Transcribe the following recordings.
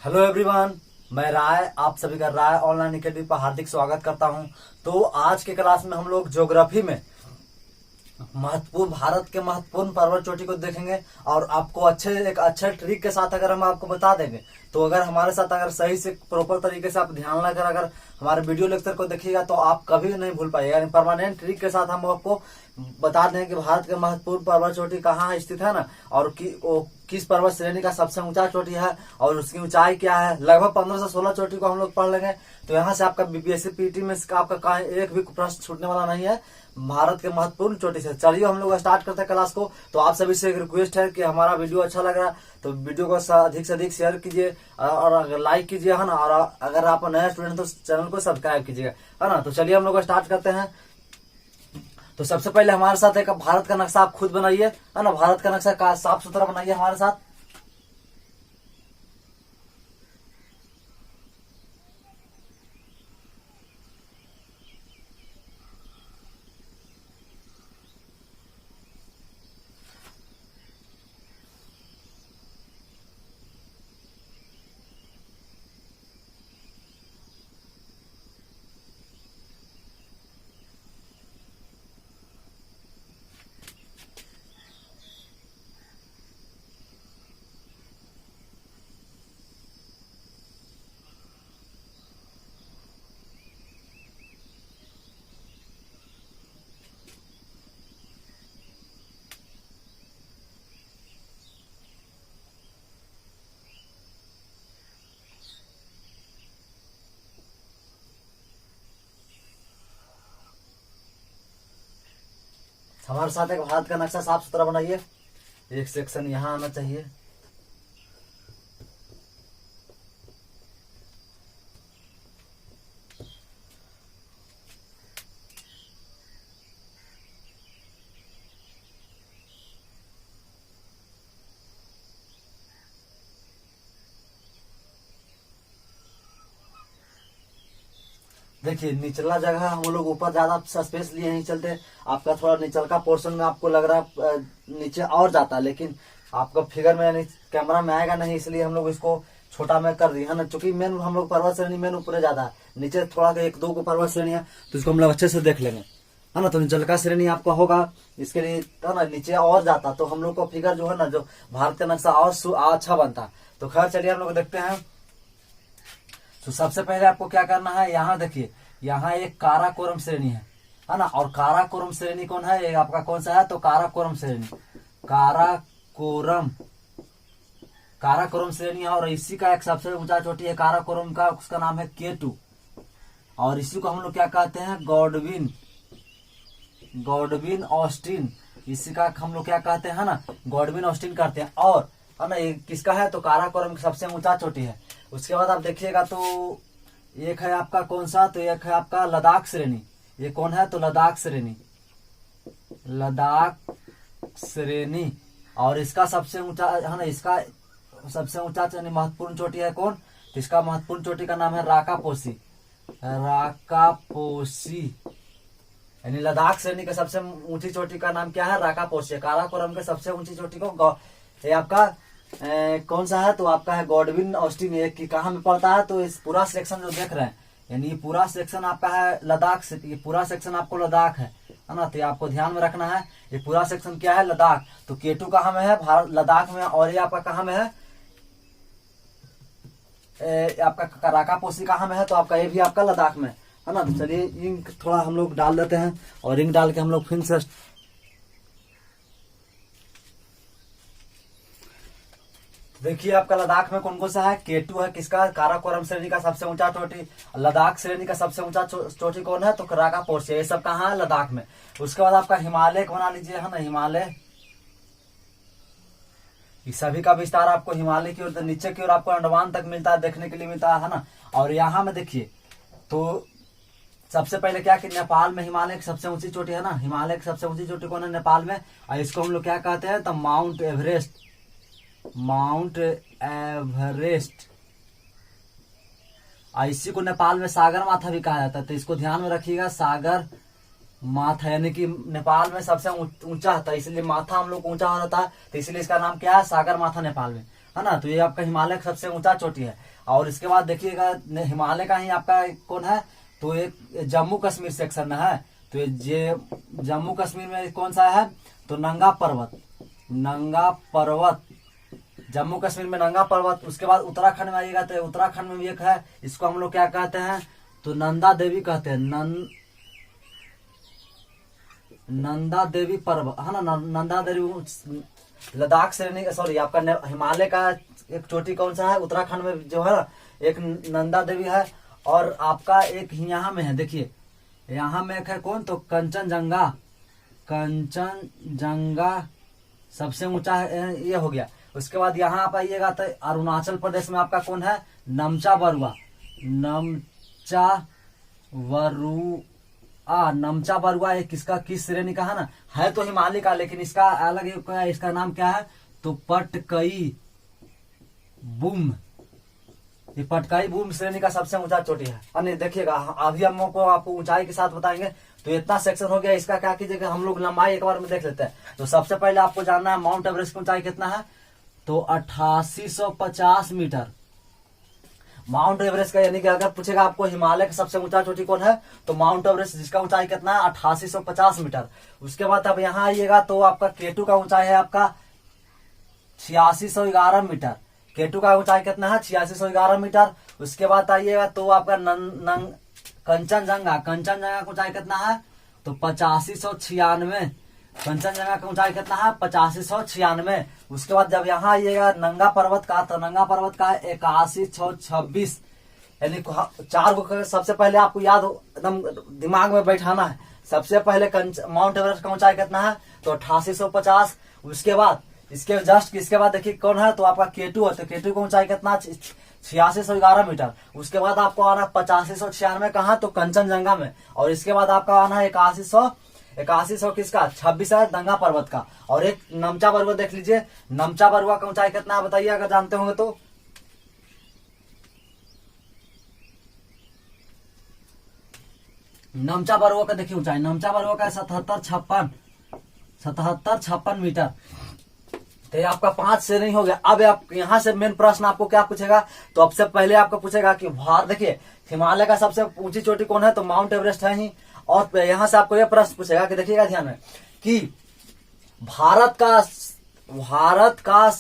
Hello everyone, मैं राय आप सभी का राय ऑनलाइन अकेडमी पर हार्दिक स्वागत करता हूं। तो आज के क्लास में हम लोग ज्योग्राफी में महत्वपूर्ण भारत के महत्वपूर्ण पर्वत चोटी को देखेंगे और आपको एक अच्छे ट्रिक के साथ अगर हम आपको बता देंगे तो अगर हमारे साथ अगर सही से प्रॉपर तरीके से आप ध्यान लगाकर अगर हमारे वीडियो लेक्चर को देखिएगा तो आप कभी नहीं भूल पाइएगा। यानी परमानेंट ट्रिक के साथ हम आपको बता दें कि भारत के महत्वपूर्ण पर्वत चोटी कहाँ स्थित है ना, और किस पर्वत श्रेणी का सबसे ऊंचा चोटी है और उसकी ऊंचाई क्या है। लगभग 15 से 16 चोटी को हम लोग पढ़ लेंगे। तो यहाँ से आपका बीपीएससी पीटी में आपका एक भी प्रश्न छूटने वाला नहीं है भारत के महत्वपूर्ण चोटी से। चलिए हम लोग स्टार्ट करते हैं क्लास को। तो आप सभी से एक रिक्वेस्ट है कि हमारा वीडियो अच्छा लग रहा है तो वीडियो को अधिक से अधिक शेयर कीजिए और अगर लाइक कीजिए, है ना। और अगर आप नए स्टूडेंट तो चैनल को सब्सक्राइब कीजिएगा, है ना। तो चलिए हम लोग स्टार्ट करते हैं। तो सबसे पहले हमारे साथ एक भारत का नक्शा आप खुद बनाइए, है ना। भारत का नक्शा का साफ सुथरा बनाइए हमारे साथ। हमारे साथ एक भारत का नक्शा साफ सुथरा बनाइए। एक सेक्शन यहाँ आना चाहिए। देखिए निचला जगह हम लोग ऊपर ज्यादा स्पेस लिए नहीं चलते। आपका थोड़ा निचल का पोर्शन में आपको लग रहा है नीचे और जाता है, लेकिन आपका फिगर में कैमरा में आएगा नहीं, इसलिए हम लोग इसको छोटा में कर दिए, है ना। चूंकि मेन हम लोग पर्वत श्रेणी मेन ऊपर ज्यादा है, नीचे थोड़ा एक दो को पर्वत श्रेणी है तो इसको हम लोग अच्छे से देख लेंगे, है ना। तो निचल का श्रेणी आपका होगा, इसके लिए है ना नीचे और जाता तो हम लोग को फिगर जो है ना, जो भारत का नक्शा और अच्छा बनता। तो खैर चलिए हम लोग देखते हैं। तो सबसे पहले आपको क्या करना है, यहाँ देखिए यहाँ एक काराकोरम श्रेणी है ना। और काराकोरम श्रेणी कौन है, ये आपका कौन सा है, तो काराकोरम श्रेणी, काराकोरम श्रेणी है। और इसी का एक सबसे ऊंचा चोटी है काराकोरम का, उसका नाम है K2। और इसी को हम लोग क्या कहते हैं, गॉडविन ऑस्टिन। इसी का हम लोग क्या कहते हैं ना, गॉडविन ऑस्टिन कहते हैं। और है ना ये किसका है, तो काराकोरम की सबसे ऊंचा चोटी है। उसके बाद आप देखिएगा तो एक है आपका कौन सा, तो एक है आपका लद्दाख श्रेणी। ये कौन है, तो लद्दाख श्रेणी। और इसका सबसे ऊंचा है ना, इसका सबसे ऊंचा महत्वपूर्ण चोटी है कौन, तो इसका महत्वपूर्ण चोटी का नाम है राकापोसी। यानी लद्दाख श्रेणी के सबसे ऊंची चोटी का नाम क्या है, राकापोसी। काराकोरम के सबसे ऊंची चोटी को ये आपका कौन सा है, तो आपका है गॉडविन ऑस्टिन। ये कि कहाँ में पड़ता है, तो इस पूरा सेक्शन जो देख रहे हैं, यानी ये पूरा सेक्शन आपका है लद्दाख से, ये पूरा सेक्शन आपको लद्दाख है ना। तो आपको ध्यान में रखना है, ये पूरा सेक्शन क्या है, लद्दाख। तो K2 कहाँ में है, भारत लद्दाख में। और ये आपका कहाँ में है, आपका राकापोसी कहाँ में है, तो आपका ये भी आपका लद्दाख में, है ना। तो चलिए इंक थोड़ा हम लोग डाल देते हैं और इंक डाल के हम लोग फिर से देखिए आपका लद्दाख में कौन कौन सा है, K2 है किसका, काराकोरम श्रेणी का सबसे ऊंचा चोटी। लद्दाख श्रेणी का सबसे ऊंचा चोटी कौन है, तो राकापोसी। ये सब कहाँ है, लद्दाख में। उसके बाद आपका हिमालय को बना लीजिए, है ना। हिमालय इस सभी का विस्तार आपको हिमालय की ओर नीचे की ओर आपको अंडमान तक मिलता है, देखने के लिए मिलता है ना। और यहाँ में देखिए तो सबसे पहले क्या कि नेपाल में हिमालय की सबसे ऊंची चोटी है ना। हिमालय की सबसे ऊंची चोटी कौन है, नेपाल में। और इसको हम लोग क्या कहते हैं, तो माउंट एवरेस्ट। इसी को नेपाल में सागर माथा भी कहा जाता है, तो इसको ध्यान में रखिएगा। सागर माथा यानी कि नेपाल में सबसे ऊंचा था, इसलिए माथा हम लोग ऊंचा होता है, तो इसलिए इसका नाम क्या है, सागर माथा नेपाल में, है ना। तो ये आपका हिमालय का सबसे ऊंचा चोटी है। और इसके बाद देखिएगा हिमालय का ही आपका कौन है, तो एक जम्मू कश्मीर सेक्शन में है। तो ये जम्मू कश्मीर में कौन सा है, तो नंगा पर्वत, नंगा पर्वत, जम्मू कश्मीर में नंगा पर्वत। उसके बाद उत्तराखंड में आइएगा तो उत्तराखंड में भी एक है, इसको हम लोग क्या कहते हैं, तो नंदा देवी कहते हैं, नंदा देवी पर्वत है ना। नंदा देवी लद्दाख श्रेणी, सॉरी आपका हिमालय का एक चोटी कौन सा है, उत्तराखंड में जो है ना, एक नंदा देवी है। और आपका एक यहाँ में है, देखिए यहाँ में एक है कौन, तो कंचनजंगा, कंचनजंगा सबसे ऊंचा है, ये हो गया। उसके बाद यहाँ आप आइएगा तो अरुणाचल प्रदेश में आपका कौन है, नमचा बरुआ, नमचा बरुआ, नमचा बरुआ एक किसका, किस श्रेणी का है ना, है तो हिमालय का, लेकिन इसका अलग है, इसका नाम क्या है, तो पटकई बूम। ये पटकाई बूम श्रेणी का सबसे ऊंचा चोटी है। अन्य देखिएगा अभी हम को आपको ऊंचाई के साथ बताएंगे। तो इतना सेक्शन हो गया, इसका क्या कीजिएगा, हम लोग लंबाई एक बार में देख लेते हैं। तो सबसे पहले आपको जानना है माउंट एवरेस्ट की ऊंचाई कितना है, तो 8850 मीटर माउंट एवरेस्ट का। यानी कि अगर पूछेगा आपको हिमालय का सबसे ऊंचा चोटी कौन है, तो माउंट एवरेस्ट, जिसका ऊंचाई कितना है, 8850 मीटर। उसके बाद अब यहाँ आइएगा तो आपका केटू का ऊंचाई है आपका 8611 मीटर। केटू का ऊंचाई कितना है, 8611 मीटर। उसके बाद आइएगा तो आपका कंचनजंगा, कंचनजंगा का ऊंचाई कितना है, तो 8596। कंचनजंगा का ऊंचाई कितना है, 8596। उसके बाद जब यहाँ आइएगा नंगा पर्वत का, तो नंगा पर्वत का 8126। यानी 4 को सबसे पहले आपको याद एकदम दिमाग में बैठाना है। सबसे पहले माउंट एवरेस्ट का ऊंचाई कितना है, तो 8850। उसके बाद इसके जस्ट इसके बाद देखिए कौन है, तो आपका केटू है। तो केटू का ऊंचाई कितना, 8611 मीटर। उसके बाद आपको आना 8596 कहाँ, तो कंचनजंगा में। और इसके बाद आपका आना है 8100 किसका, 26 है नंगा पर्वत का। और एक नमचा बरुआ देख लीजिए, नमचा बरुआ का ऊंचाई कितना है बताइए अगर जानते होंगे तो। नमचा बरुआ का देखिए ऊंचाई, नमचा बरुआ का 7756 मीटर। तो आपका 5 से नहीं हो गया। अब आप यहाँ से मेन प्रश्न आपको क्या पूछेगा, तो अब से पहले आपको पूछेगा कि भारत, देखिए हिमालय का सबसे ऊंची चोटी कौन है, तो माउंट एवरेस्ट है ही। और यहाँ से आपको यह प्रश्न पूछेगा कि देखिएगा ध्यान में, कि भारत का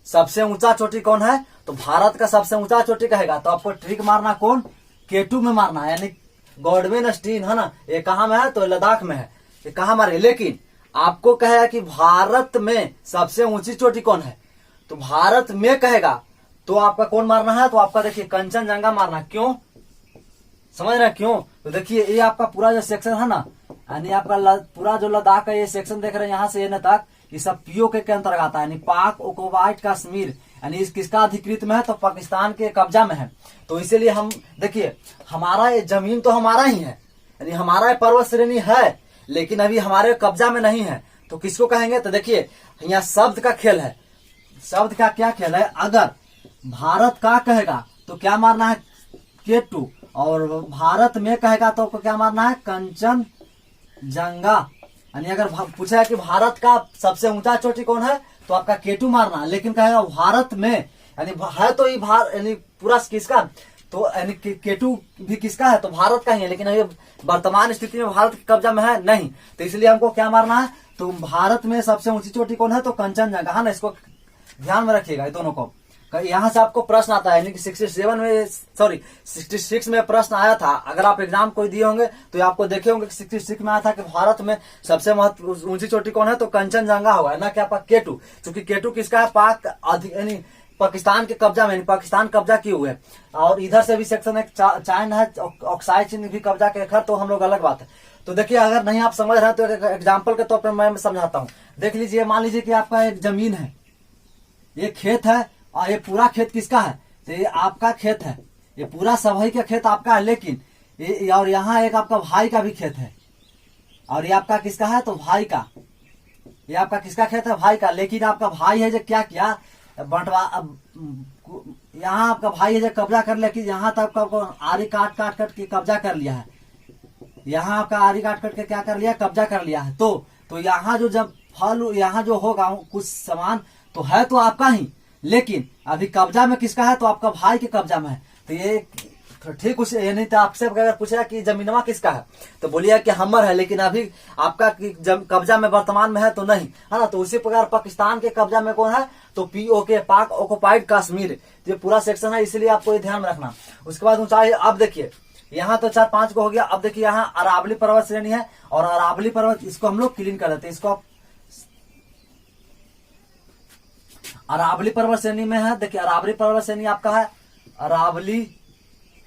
सबसे ऊंचा चोटी कौन है, तो भारत का सबसे ऊंचा चोटी कहेगा तो आपको ट्रिक मारना कौन, केटू में मारना है। यानी गॉडविन स्टीन है ना, ये कहाँ में है, तो लद्दाख में है। ये कहाँ मारे, लेकिन आपको कहेगा कि भारत में सबसे ऊंची चोटी कौन है, तो भारत में कहेगा तो आपका कौन मारना है, तो आपका देखिए कंचनजंगा मारना। क्यों, समझ रहे हैं क्यों, तो देखिए ये आपका पूरा जो सेक्शन है ना, यानी आपका पूरा जो लद्दाख का ये सेक्शन देख रहे हैं यहाँ से ये तक, ये सब पीओके के अंतर्गत आता है। यानी पाक ऑक्युपाइड कश्मीर, यानी इस किसका अधिकृत में है, तो पाकिस्तान के कब्जा में है। तो इसीलिए हम देखिए हमारा ये जमीन तो हमारा ही है, यानी हमारा पर्वत श्रेणी है, लेकिन अभी हमारे कब्जा में नहीं है। तो किसको कहेंगे, तो देखिए यहाँ शब्द का खेल है। शब्द का क्या खेल है, अगर भारत का कहेगा तो क्या मारना है, केटू, और भारत में कहेगा तो आपको क्या मारना है, कंचनजंगा। यानी अगर पूछेगा कि भारत का सबसे ऊंचा चोटी कौन है, तो आपका केटू मारना। लेकिन कहेगा भारत में, यानी है तो यानी पूरा किसका, तो यानी केटू भी किसका है, तो भारत का ही है, लेकिन अभी वर्तमान स्थिति में भारत के कब्जा में है नहीं। तो इसलिए हमको क्या मारना है, तो भारत में सबसे ऊंची चोटी कौन है, तो कंचनजंगा है ना। इसको ध्यान में रखिएगा ये दोनों को। यहाँ से आपको प्रश्न आता है, यानी कि 66 में प्रश्न आया था। अगर आप एग्जाम कोई दिए होंगे तो आपको देखे होंगे 66 में आया था कि भारत में सबसे ऊंची चोटी कौन है, तो कंचनजंगा होगा ना, क्या आपका केटू। क्योंकि केटू किसका है, पाक यानी पाकिस्तान के कब्जा में, पाकिस्तान कब्जा किए हुए। और इधर से भी सेक्शन एक चाइना है, ऑक्साइड चीन भी कब्जा के खैर, तो हम लोग अलग बात है। तो देखिए अगर नहीं आप समझ रहे हैं तो एग्जाम्पल के तौर पर मैं समझाता हूँ। देख लीजिए, मान लीजिए कि आपका एक जमीन है, ये खेत है, और ये पूरा खेत किसका है, तो ये आपका खेत है, ये पूरा सभी का खेत आपका है। लेकिन ये और यहाँ एक आपका भाई का भी खेत है, और ये आपका किसका है, तो भाई का, ये आपका किसका खेत है, भाई का। लेकिन आपका भाई है जो क्या किया, बंटवा, यहाँ आपका भाई है जो कब्जा कर लिया, कि यहाँ तक आपको आरी काट के कब्जा कर लिया है। यहाँ आपका आरी काट के क्या कर लिया, कब्जा कर लिया है। तो यहाँ जो जब फल यहाँ जो होगा कुछ सामान तो है तो आपका ही, लेकिन अभी कब्जा में किसका है, तो आपका भाई के कब्जा में है। तो ये ठीक उस ये नहीं तो आपसे अगर पूछेगा कि जमीनवा किसका है तो बोलिए कि हमर है, लेकिन अभी आपका कब्जा में वर्तमान में है तो नहीं, है ना। तो उसी प्रकार पाकिस्तान के कब्जा में कौन है, तो POK, पाक ऑक्युपाइड कश्मीर। तो ये पूरा सेक्शन है, इसलिए आपको ये ध्यान में रखना। उसके बाद ऊंचाई, अब देखिए यहाँ तो 4-5 को हो गया। अब देखिए यहाँ अरावली पर्वत श्रेणी है, और अरावली पर्वत इसको हम लोग क्लीन कर देते हैं। इसको अरावली पर्वत श्रेणी में है। देखिए अरावली पर्वत श्रेणी आपका है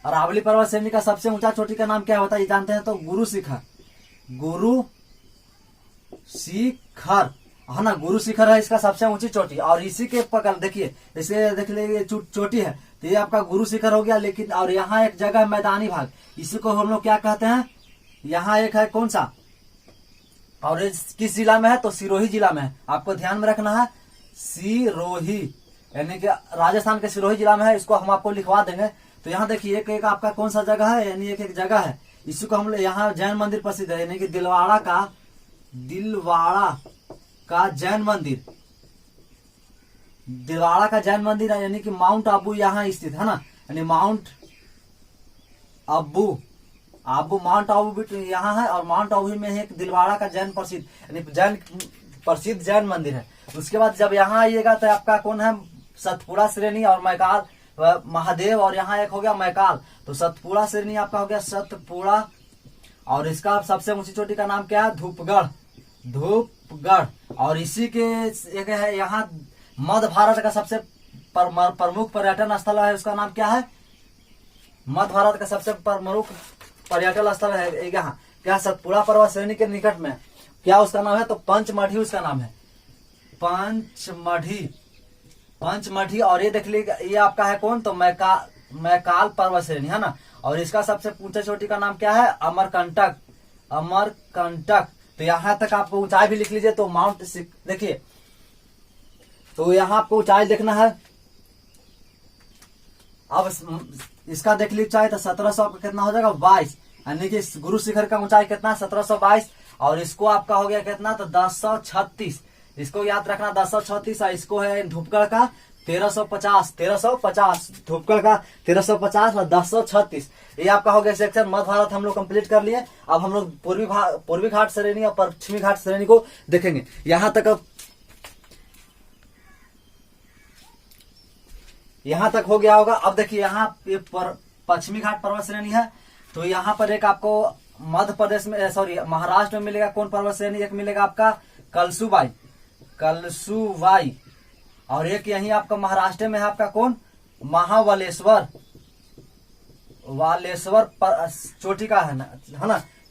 अरावली पर्वत श्रेणी का सबसे ऊंचा चोटी का नाम क्या होता है, ये जानते हैं तो गुरु शिखर है ना। गुरु शिखर है इसका सबसे ऊंची चोटी, और इसी के पकड़ देखिए इसे देख लीजिए चोटी है तो ये आपका गुरु शिखर हो गया। लेकिन और यहाँ एक जगह मैदानी भाग, इसी को हम लोग क्या कहते हैं, यहाँ एक है कौन सा, और किस जिला में है, तो सिरोही जिला में है। आपको ध्यान में रखना है, सिरोही यानी कि राजस्थान के सिरोही जिला में है। इसको हम आपको लिखवा देंगे। तो यहाँ देखिए एक आपका कौन सा जगह है, यानी एक जगह है, इसी को हम यहाँ जैन मंदिर प्रसिद्ध है, यानी कि दिलवाड़ा का जैन मंदिर, दिलवाड़ा का जैन मंदिर है, यानी कि माउंट आबू यहाँ स्थित है ना। यानी माउंट आबू भी यहाँ है, और माउंट आबू में एक दिलवाड़ा का जैन प्रसिद्ध यानी जैन प्रसिद्ध जैन मंदिर है। उसके बाद जब यहाँ आइएगा तो आपका कौन है, सतपुड़ा श्रेणी और मैकाल महादेव, और यहाँ एक हो गया मैकाल। तो सतपुड़ा श्रेणी आपका हो गया सतपुड़ा, और इसका सबसे ऊंची चोटी का नाम क्या है, धूपगढ़। और इसी के एक है यहाँ मध्य भारत का सबसे प्रमुख पर्यटन स्थल है, उसका नाम क्या है, मध्य भारत का सबसे प्रमुख पर्यटन स्थल है यहाँ क्या, सतपुड़ा पर्वत श्रेणी के निकट में। क्या उसका नाम है, तो पंचमढ़ी उसका नाम है, पंचमढ़ी। और ये देख लीजिए ये आपका है कौन, तो मैकाल पर्वत श्रेणी है ना। और इसका सबसे ऊंचा चोटी का नाम क्या है, अमरकंटक। तो यहाँ तक आपको ऊंचाई भी लिख लीजिए। तो माउंट देखिए, तो यहाँ आपको ऊंचाई देखना है। अब इसका देख लीजिए ऊंचाई, तो 1700 का कितना हो जाएगा, 22, यानी कि गुरु शिखर का ऊंचाई कितना, 1722। और इसको आपका हो गया कितना, तो 1036। इसको याद रखना 1036, और इसको है धूपगढ़ का 1350 धूपगढ़ का 1350 और 1036। ये आपका हो गया सेक्शन मध्य भारत हम लोग कंप्लीट कर लिए। अब हम लोग पूर्वी घाट श्रेणी और पश्चिमी घाट श्रेणी को देखेंगे। यहाँ तक हो गया होगा। अब देखिए यहाँ ये पश्चिमी घाट पर्वत श्रेणी है। तो यहाँ पर एक आपको मध्य प्रदेश में महाराष्ट्र में मिलेगा कौन पर्वत श्रेणी, एक मिलेगा आपका कलसुबाई, और एक यहीं आपका महाराष्ट्र में है आपका कौन, महाबलेश्वर चोटी का है ना।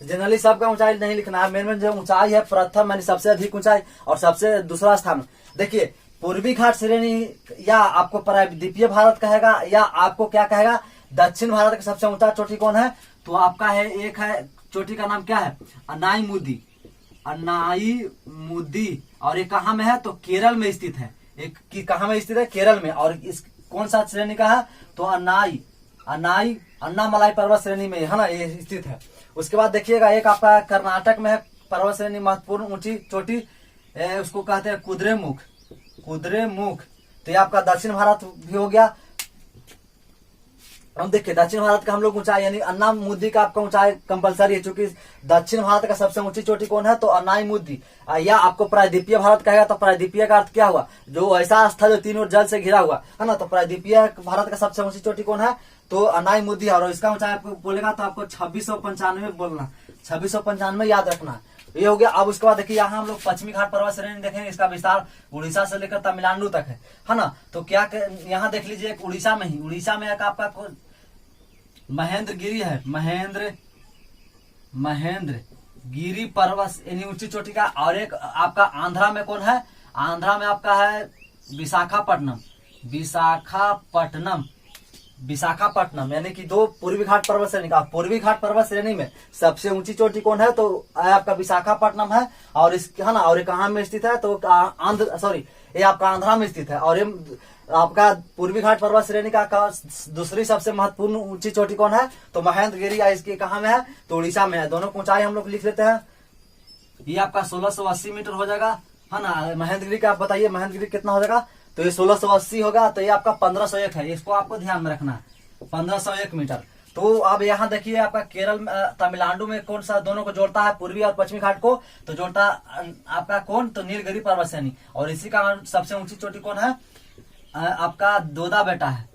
जनरली सबका ऊंचाई नहीं लिखना है, मेन जो ऊंचाई है प्रथम यानी सबसे अधिक ऊंचाई और सबसे दूसरा स्थान। देखिए पूर्वी घाट श्रेणी या आपको प्रायद्वीपीय भारत कहेगा, या आपको क्या कहेगा, दक्षिण भारत का सबसे ऊंचा चोटी कौन है, तो आपका है एक है चोटी का नाम क्या है, अनाई मुदी। और ये कहाँ में है, तो केरल में स्थित है। एक कहाँ में स्थित है, केरल में। और इस कौन सा श्रेणी का है, तो अन्नामलाई पर्वत श्रेणी में है ना, ये स्थित है। उसके बाद देखिएगा एक आपका कर्नाटक में है पर्वत श्रेणी महत्वपूर्ण ऊंची चोटी, उसको कहते हैं कुद्रेमुख। तो ये आपका दक्षिण भारत भी हो गया। हम देखिए दक्षिण भारत का हम लोग ऊंचाई यानी अन्ना मुद्दी का आपका ऊंचाई कंपलसरी है, चूंकि दक्षिण भारत का सबसे ऊंची चोटी कौन है, तो अन्नाई मुद्दी। या आपको प्रायद्वीपीय भारत कहेगा, तो प्रायद्वीपीय का अर्थ क्या हुआ, जो ऐसा स्थल जो तीनों जल से घिरा हुआ है ना। तो प्रायद्वीपीय भारत का सबसे ऊंची चोटी कौन है, तो अन्नाई मुद्दी। और इसका ऊंचाई आपको बोलेगा तो आपको 2695 बोलना, 2695 याद रखना। ये हो गया। अब उसके बाद देखिए यहाँ हम लोग पश्चिमी घाट पर्वत श्रेणी देखेंगे। इसका विस्तार उड़ीसा से लेकर तमिलनाडु तक है ना। तो क्या यहाँ देख लीजिए उड़ीसा में एक आपका महेंद्र गिरी है, महेंद्र गिरी पर्वत यानी ऊंची चोटी का। और एक आपका आंध्रा में कौन है, आंध्रा में आपका है विशाखापट्टनम यानी कि दो पूर्वी घाट पर्वत श्रेणी का। पूर्वी घाट पर्वत श्रेणी में सबसे ऊंची चोटी कौन है, तो आपका विशाखापट्टनम है। और इस है ना, और ये कहाँ में स्थित है, तो ये आपका आंध्रा में स्थित है। और ये आपका पूर्वी घाट पर्वत श्रेणी का दूसरी सबसे महत्वपूर्ण ऊंची चोटी कौन है, तो महेंद्र गिरी। इसकी कहाँ में है, तो उड़ीसा में है। दोनों की ऊंचाई हम लोग लिख लेते हैं। ये आपका 1680 मीटर हो जाएगा, है ना। महेंद्रगिरी का आप बताइए, महेंद्रगिरी कितना हो जाएगा? तो ये 1680 होगा, तो ये आपका 1501 है, इसको आपको ध्यान में रखना है, 1501 मीटर। तो अब यहाँ देखिए आपका केरल तमिलनाडु में कौन सा दोनों को जोड़ता है, पूर्वी और पश्चिमी घाट को? तो जोड़ता आपका कौन? तो नीलगिरी पर्वत श्रेणी। और इसी का सबसे ऊंची चोटी कौन है? आपका दोदा बेटा है,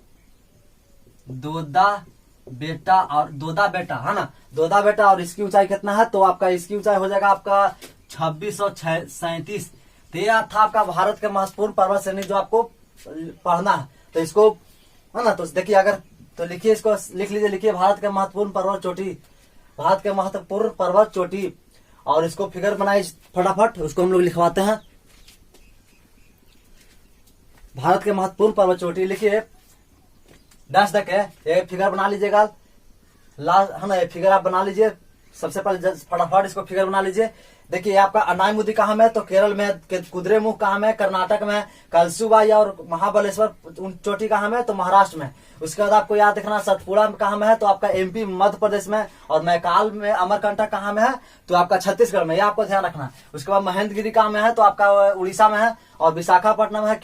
दोदा बेटा, और दोदा बेटा है ना, दोदा बेटा। और इसकी ऊंचाई कितना है? तो आपका इसकी ऊंचाई हो जाएगा आपका 2637। तो यह था आपका भारत के महत्वपूर्ण पर्वत श्रेणी जो आपको पढ़ना है। तो इसको है ना, तो देखिए अगर, तो लिखिए, इसको लिख लीजिए, लिखिए भारत के महत्वपूर्ण पर्वत चोटी, भारत के महत्वपूर्ण पर्वत चोटी। और इसको फिगर बनाइए फटाफट, उसको हम लोग लिखवाते हैं। भारत के महत्वपूर्ण पर्वत चोटी लिखिए, डैश तक है, ये फिगर बना लीजिएगा, लास्ट है ना, ये फिगर आप बना लीजिए। सबसे पहले फटाफट इसको फिगर बना लीजिए। देखिए आपका अनाईमुदी कहाँ में है? तो केरल में। कुद्रेमुख कहाँ में? कर्नाटक में। कलसुबाई और महाबलेश्वर चोटी कहाँ में? तो महाराष्ट्र में। उसके बाद आपको याद रखना सतपुड़ा कहाँ में है? तो आपका एमपी मध्य प्रदेश में। और मैकाल में अमरकंटक कहाँ में है? तो आपका छत्तीसगढ़ में, ये आपको ध्यान रखना। उसके बाद महेंद्रगिरी कहाँ में है? तो आपका उड़ीसा में है। और विशाखापट्टनम है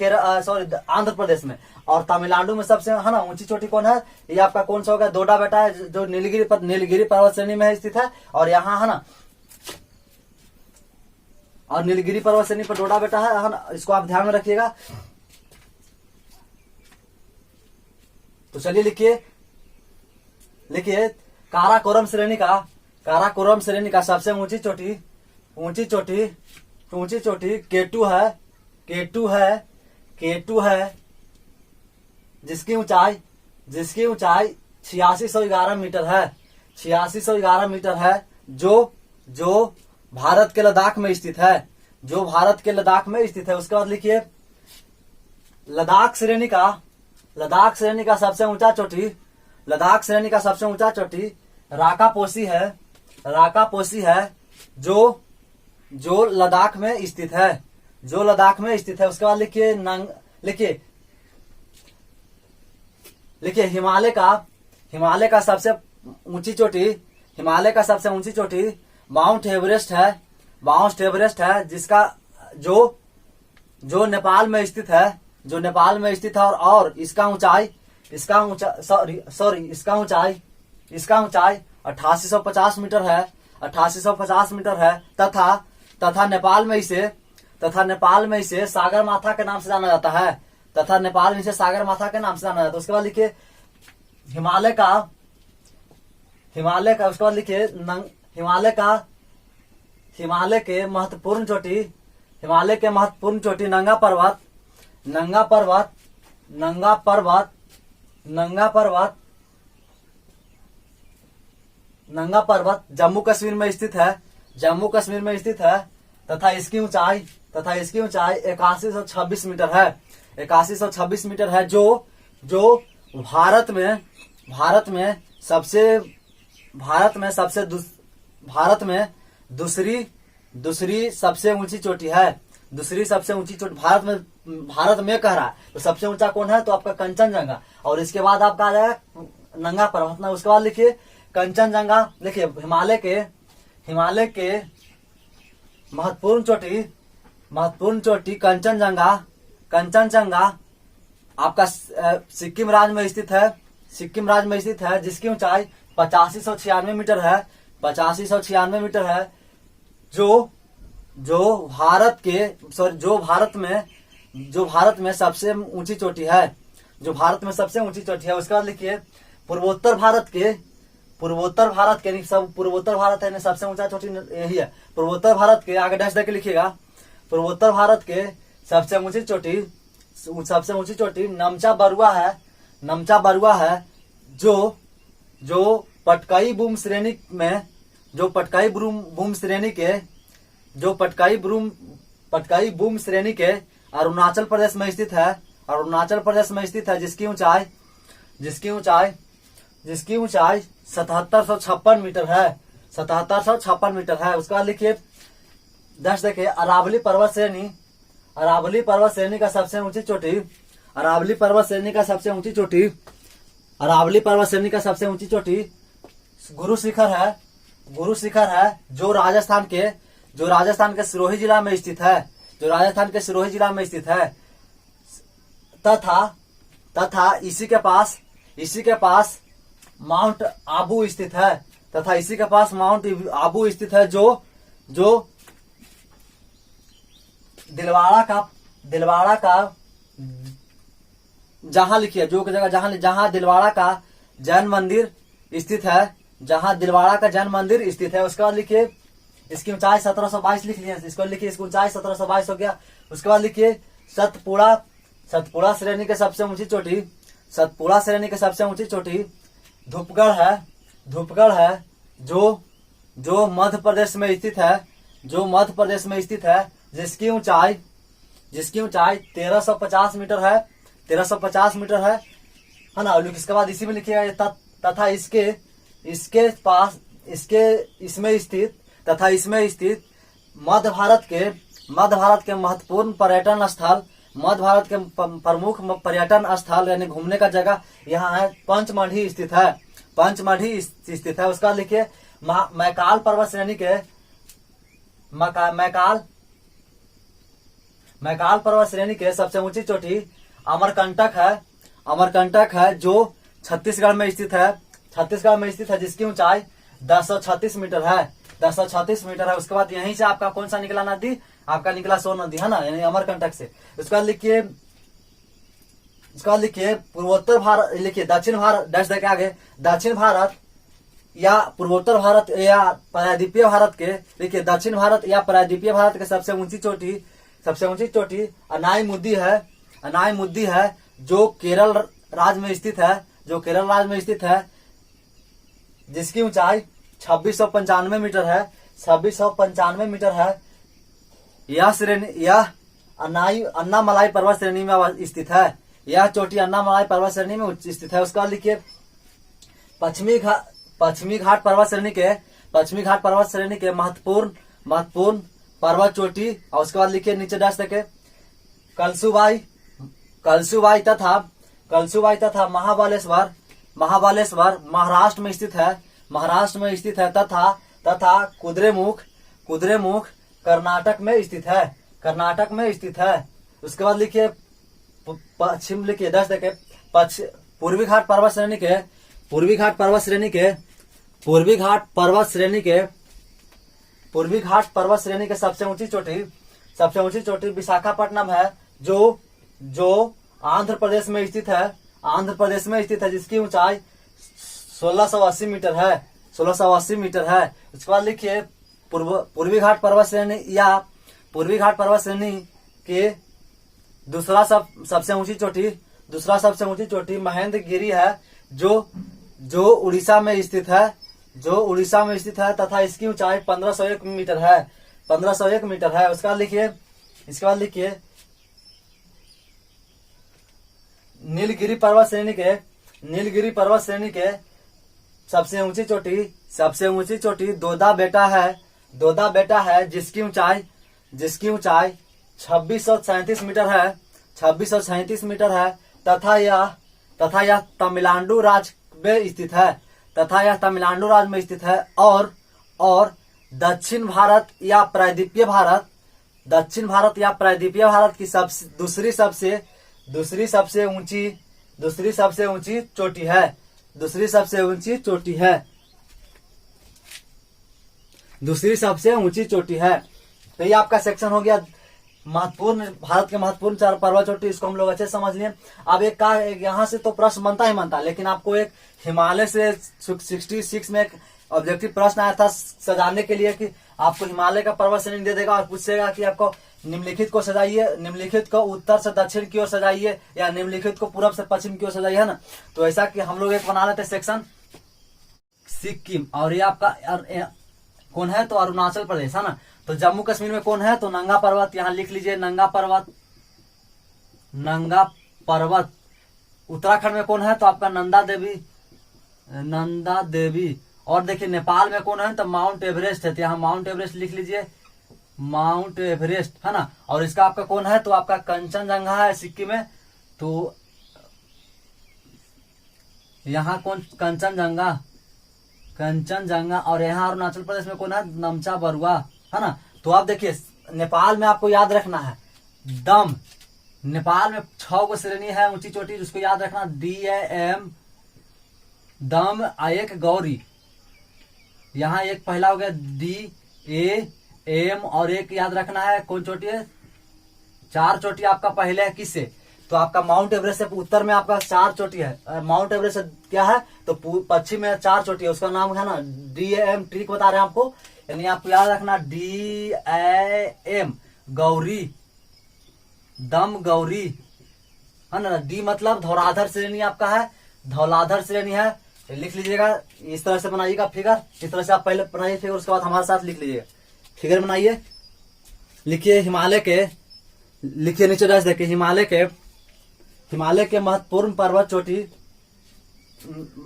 आंध्र प्रदेश में। और तमिलनाडु में सबसे है ना ऊंची चोटी कौन है? ये आपका कौन सा होगा? दोडा बेटा है, जो नीलगिरी पर्वत श्रेणी में स्थित है। और यहाँ है ना, और नीलगिरी पर्वत श्रेणी पर डोडा बेटा है ना, इसको आप ध्यान में रखिएगा। तो चलिए लिखिए, लिखिए काराकोरम श्रेणी का, काराकोरम श्रेणी का सबसे ऊंची चोटी, ऊंची चोटी, ऊंची चोटी केटू है, केटू है, केटू है, जिसकी ऊंचाई 8611 मीटर है, 8611 मीटर है, जो भारत के लद्दाख में स्थित है, जो भारत के लद्दाख में स्थित है। उसके बाद लिखिए लद्दाख श्रेणी का, लद्दाख श्रेणी का सबसे ऊंचा चोटी, लद्दाख श्रेणी का सबसे ऊंचा चोटी राकापोसी है, राकापोसी है, जो लद्दाख में स्थित है, जो लद्दाख में स्थित है। उसके बाद लिखिए लिखिए लिखिए हिमालय का सबसे ऊंची चोटी, हिमालय का सबसे ऊंची चोटी माउंट एवरेस्ट है, माउंट एवरेस्ट है, जिसका जो नेपाल में स्थित है, जो नेपाल में स्थित है। और इसका ऊंचाई 8850 मीटर है, 8850 मीटर है। तथा नेपाल में इसे सागर माथा के नाम से जाना जाता है, तथा नेपाल में इसे सागर माथा के नाम से जाना जाता है। उसके बाद लिखिए हिमालय का उसके बाद लिखिए हिमालय के महत्वपूर्ण चोटी नंगा पर्वत जम्मू कश्मीर में स्थित है, जम्मू कश्मीर में स्थित है। तथा इसकी ऊंचाई 8126 मीटर है, 8126 मीटर है, जो भारत में दूसरी सबसे ऊंची चोटी है, दूसरी सबसे ऊंची चोटी भारत में कह रहा है। तो सबसे ऊंचा कौन है? तो आपका कंचनजंगा। और इसके बाद आपका आ जाएगा नंगा पर्वत ना। उसके बाद लिखिए कंचनजंगा, लिखिए हिमालय के महत्वपूर्ण चोटी कंचनजंगा आपका सिक्किम राज्य में स्थित है, जिसकी ऊंचाई 8596 मीटर है, 8596 मीटर है, जो भारत में सबसे ऊंची चोटी है, जो भारत में सबसे ऊंची चोटी है। उसके बाद लिखिए पूर्वोत्तर भारत के नहीं, सब पूर्वोत्तर भारत है, सबसे ऊंचा चोटी यही है। पूर्वोत्तर भारत के आगे डैश देके लिखिएगा, पूर्वोत्तर भारत के सबसे ऊंची चोटी नमचा बरुआ है, जो पटकाई बूम श्रेणी में, पटकाई बूम श्रेणी के अरुणाचल प्रदेश में स्थित है, जिसकी ऊंचाई 7756 मीटर है, 7756 मीटर है। उसके बाद लिखिए 10 देखिए अरावली पर्वत श्रेणी का सबसे ऊंची चोटी गुरु शिखर है, जो राजस्थान के सिरोही जिला में स्थित है, जो राजस्थान के सिरोही जिला में स्थित है। तथा इसी के पास माउंट आबू स्थित है। तथा इसी के पास माउंट आबू स्थित है, जो दिलवाड़ा का जहां लिखिए, जो जगह जहां दिलवाड़ा का जैन मंदिर स्थित है, जहां दिलवाड़ा का जैन मंदिर स्थित है। उसके बाद लिखिए इसकी ऊंचाई 1722 लिख लिया, इसको लिखिए, इसकी ऊंचाई 1722 हो गया। उसके बाद लिखिए सतपुड़ा श्रेणी के सबसे ऊंची चोटी धूपगढ़ है, जो मध्य प्रदेश में स्थित है, जिसकी ऊंचाई 1350 मीटर है, 1350 मीटर है ना। और इसके बाद इसी में लिखिएगा तथा इसमें स्थित मध्य भारत के महत्वपूर्ण पर्यटन स्थल, मध्य भारत के प्रमुख पर्यटन स्थल यानी घूमने का जगह यहाँ है, पंचमढ़ी स्थित है। उसके बाद लिखिए मैकाल पर्वत श्रेणी के मैकाल पर्वत श्रेणी के सबसे ऊंची चोटी अमरकंटक है, जो छत्तीसगढ़ में स्थित है, जिसकी ऊंचाई 1036 मीटर है। उसके बाद यहीं से आपका कौन सा निकला नदी, आपका निकला सोन नदी है ना, यानी अमरकंटक से। उसके बाद लिखिए पूर्वोत्तर भारत, लिखिए दक्षिण भारत डैश देके आगे, दक्षिण भारत या पूर्वोत्तर भारत या प्रायद्वीपीय भारत के, लिखिए दक्षिण भारत या प्रायद्वीपीय भारत के सबसे ऊंची चोटी अनाई मुद्दी है, जो केरल राज्य में स्थित है, जिसकी ऊंचाई 2695 मीटर है। यह अन्नामलाई पर्वत श्रेणी में स्थित है। यह चोटी अन्नामलाई पर्वत श्रेणी में स्थित है। उसका लिखिए पश्चिमी घाट पर्वत श्रेणी के महत्वपूर्ण पर्वत चोटी। और उसके बाद लिखिए नीचे डैश देके कलसुबाई तथा महाबालेश्वर महाराष्ट्र में स्थित है। तथा कुद्रेमुख कर्नाटक में स्थित है। उसके बाद लिखिए पश्चिम, लिखिए 10 देखे पूर्वी घाट पर्वत श्रेणी के सबसे ऊंची चोटी विशाखापट्टनम है, जो आंध्र प्रदेश में स्थित है, जिसकी ऊंचाई 1680 मीटर है। उसके बाद लिखिए पूर्वी घाट पर्वत श्रेणी के दूसरा सबसे ऊंची चोटी महेंद्रगिरी है, जो उड़ीसा में स्थित है, तथा इसकी ऊंचाई 1501 मीटर है। उसके बाद लिखिए नीलगिरी पर्वत श्रेणी के सबसे ऊंची चोटी दोदा बेटा है, जिसकी ऊंचाई 2637 मीटर है। तथा यह तमिलनाडु राज्य में स्थित है। और दक्षिण भारत या प्रायद्वीपीय भारत की दूसरी सबसे ऊंची चोटी है। तो ये आपका सेक्शन हो गया भारत के महत्वपूर्ण 4 पर्वत चोटी। इसको हम लोग अच्छे समझ लिए। अब एक यहाँ से तो प्रश्न बनता, लेकिन आपको एक हिमालय से 66 में एक ऑब्जेक्टिव प्रश्न आया था सजाने के लिए, कि आपको हिमालय का पर्वत श्रेणी दे देगा और पूछेगा कि आपको निम्नलिखित को सजाइए, निम्नलिखित को उत्तर से दक्षिण की ओर सजाइए या निम्नलिखित को पूर्व से पश्चिम की ओर सजाइए, है ना। तो ऐसा कि हम लोग एक बना लेते सेक्शन सिक्किम, और ये आपका कौन है तो अरुणाचल प्रदेश, है ना। तो जम्मू कश्मीर में कौन है तो नंगा पर्वत, यहाँ लिख लीजिए नंगा पर्वत। उत्तराखंड में कौन है तो आपका नंदा देवी। और देखिए नेपाल में कौन है तो माउंट एवरेस्ट है, तो यहाँ माउंट एवरेस्ट लिख लीजिए, माउंट एवरेस्ट, है ना। और इसका आपका कौन है तो आपका कंचनजंगा है सिक्किम में, तो यहाँ कौन कंचनजंगा। और यहाँ अरुणाचल प्रदेश में कौन है नमचा बरुआ, है ना। तो आप देखिए नेपाल में आपको याद रखना है दम। नेपाल में 6 गो श्रेणी है ऊंची चोटी, जिसको याद रखना DAM दम एक गौरी। यहाँ एक पहला हो गया DAM और एक याद रखना है कौन चोटी है, 4 चोटी आपका पहले है किससे, तो आपका माउंट एवरेस्ट से उत्तर में आपका 4 चोटी है। माउंट एवरेस्ट से क्या है तो पश्चिम में 4 चोटी है, उसका नाम है ना DAM। ट्रिक बता रहे हैं आपको, यानी आपको याद रखना DAM गौरी दम गौरी है ना। डी मतलब धौलाधर श्रेणी आपका है, धौलाधर श्रेणी है, लिख लीजिएगा। इस तरह से बनाइएगा फिगर, इस तरह से आप पहले बनाइए फिगर, उसके बाद हमारे साथ लिख लीजिएगा। फिगर बनाइए, लिखिए हिमालय के, लिखिए नीचे डैश देखिए हिमालय के महत्वपूर्ण पर्वत चोटी,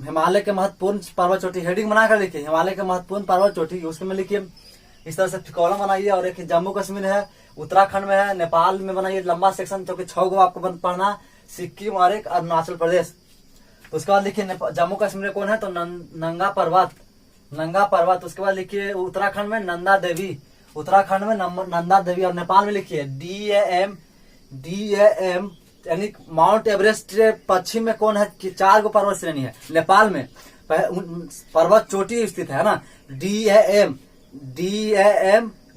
हिमालय के महत्वपूर्ण पर्वत चोटी हेडिंग बनाकर लिखिए हिमालय के महत्वपूर्ण पर्वत चोटी। उसमें लिखिए इस तरह से कॉलम बनाइए। और एक जम्मू कश्मीर है, उत्तराखंड में है, नेपाल में बनाइए लंबा सेक्शन, जो कि 6 गो आपको पढ़ना, सिक्किम और एक अरुणाचल प्रदेश। तो उसके बाद लिखिए जम्मू कश्मीर में कौन है तो नंगा पर्वत। उसके बाद लिखिए उत्तराखंड में नंदा देवी, उत्तराखंड में नंदा देवी। और नेपाल में लिखिए DAM यानी माउंट एवरेस्ट के पश्चिम में कौन है कि 4 गो पर्वत श्रेणी है नेपाल में, पर्वत चोटी स्थित है ना। DAM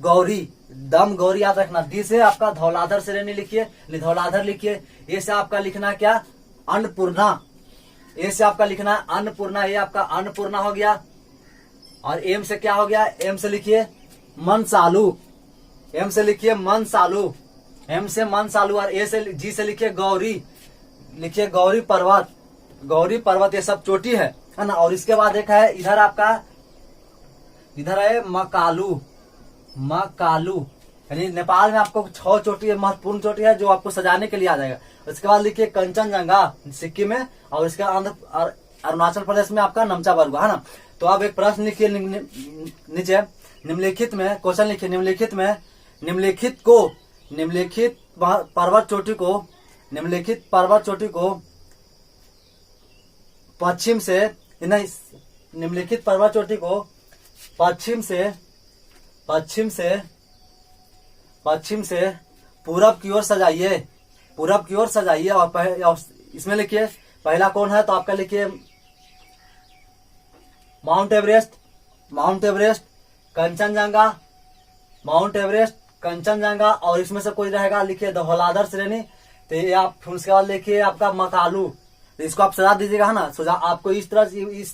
गौरी दम गौरी याद रखना। डी से आपका धौलाधर श्रेणी लिखिए, धौलाधर लिखिए। ए से आपका लिखना क्या अन्नपूर्णा, ए से आपका लिखना है अन्नपूर्णा, ये आपका अन्नपूर्णा हो गया। और एम से क्या हो गया, एम से लिखिए मनसालू, एम से लिखिए मनसालू, एम से मनसालू। और ए से जी से लिखिए गौरी, लिखिए गौरी पर्वत ये सब चोटी है ना। और इसके बाद एक है इधर आपका, इधर है मकालू यानी नेपाल में आपको 6 चोटी है, महत्वपूर्ण चोटी है, जो आपको सजाने के लिए आ जाएगा। उसके बाद लिखिए कंचनजंगा सिक्किम में, और इसके अरुणाचल प्रदेश में आपका नमचा बरुआ है ना। तो आप एक प्रश्न लिखिए नीचे, निम्नलिखित में क्वेश्चन लिखिए, निम्नलिखित पर्वत चोटी को पश्चिम से, निम्नलिखित पर्वत चोटी को पश्चिम से पूरब की ओर सजाइए, और इसमें लिखिए पहला कौन है तो आपका लिखिए माउंट एवरेस्ट कंचनजंगा, और इसमें से कोई रहेगा लिखिए धौलाधर श्रेणी। तो ये आप फिर उसके बाद लिखिए आपका मकालू, तो इसको आप सजा दीजिएगा है ना। सजा आपको इस तरह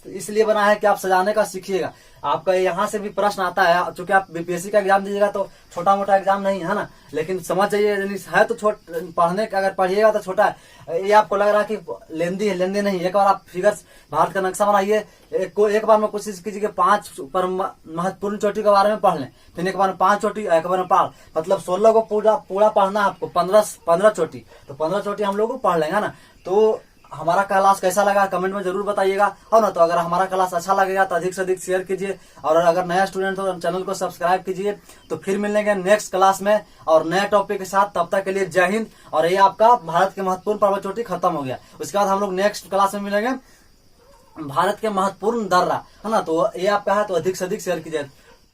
इसलिए बना है कि आप सजाने का सीखिएगा। आपका यहाँ से भी प्रश्न आता है, चूंकि आप BPSC का एग्जाम दीजिएगा तो छोटा मोटा एग्जाम नहीं है ना, लेकिन समझ जाइए है तो पढ़ने का, अगर पढ़िएगा तो छोटा है। ये आपको लग रहा है कि लेंदी नहीं, एक बार आप फिगर्स भारत का नक्शा बनाइए, एक बार में कोशिश कीजिए कि 5 महत्वपूर्ण चोटी के बारे में पढ़ लें, फिर एक बार में 5 चोटी, एक बार में 5, मतलब 16 को पूरा पढ़ना है आपको, 15 चोटी, तो 15 चोटी हम लोग पढ़ लेंगे ना। तो हमारा क्लास कैसा लगा कमेंट में जरूर बताइएगा, और ना तो अगर हमारा क्लास अच्छा लगेगा तो अधिक से अधिक शेयर कीजिए, और अगर नया स्टूडेंट हो तो चैनल को सब्सक्राइब कीजिए। तो फिर मिलेंगे नेक्स्ट क्लास में और नए टॉपिक के साथ, तब तक के लिए जय हिंद। और ये आपका भारत के महत्वपूर्ण पर्वत चोटी खत्म हो गया, उसके बाद हम लोग नेक्स्ट क्लास में मिलेंगे भारत के महत्वपूर्ण दर्रा है ना। तो ये आपका है तो अधिक से अधिक शेयर कीजिए।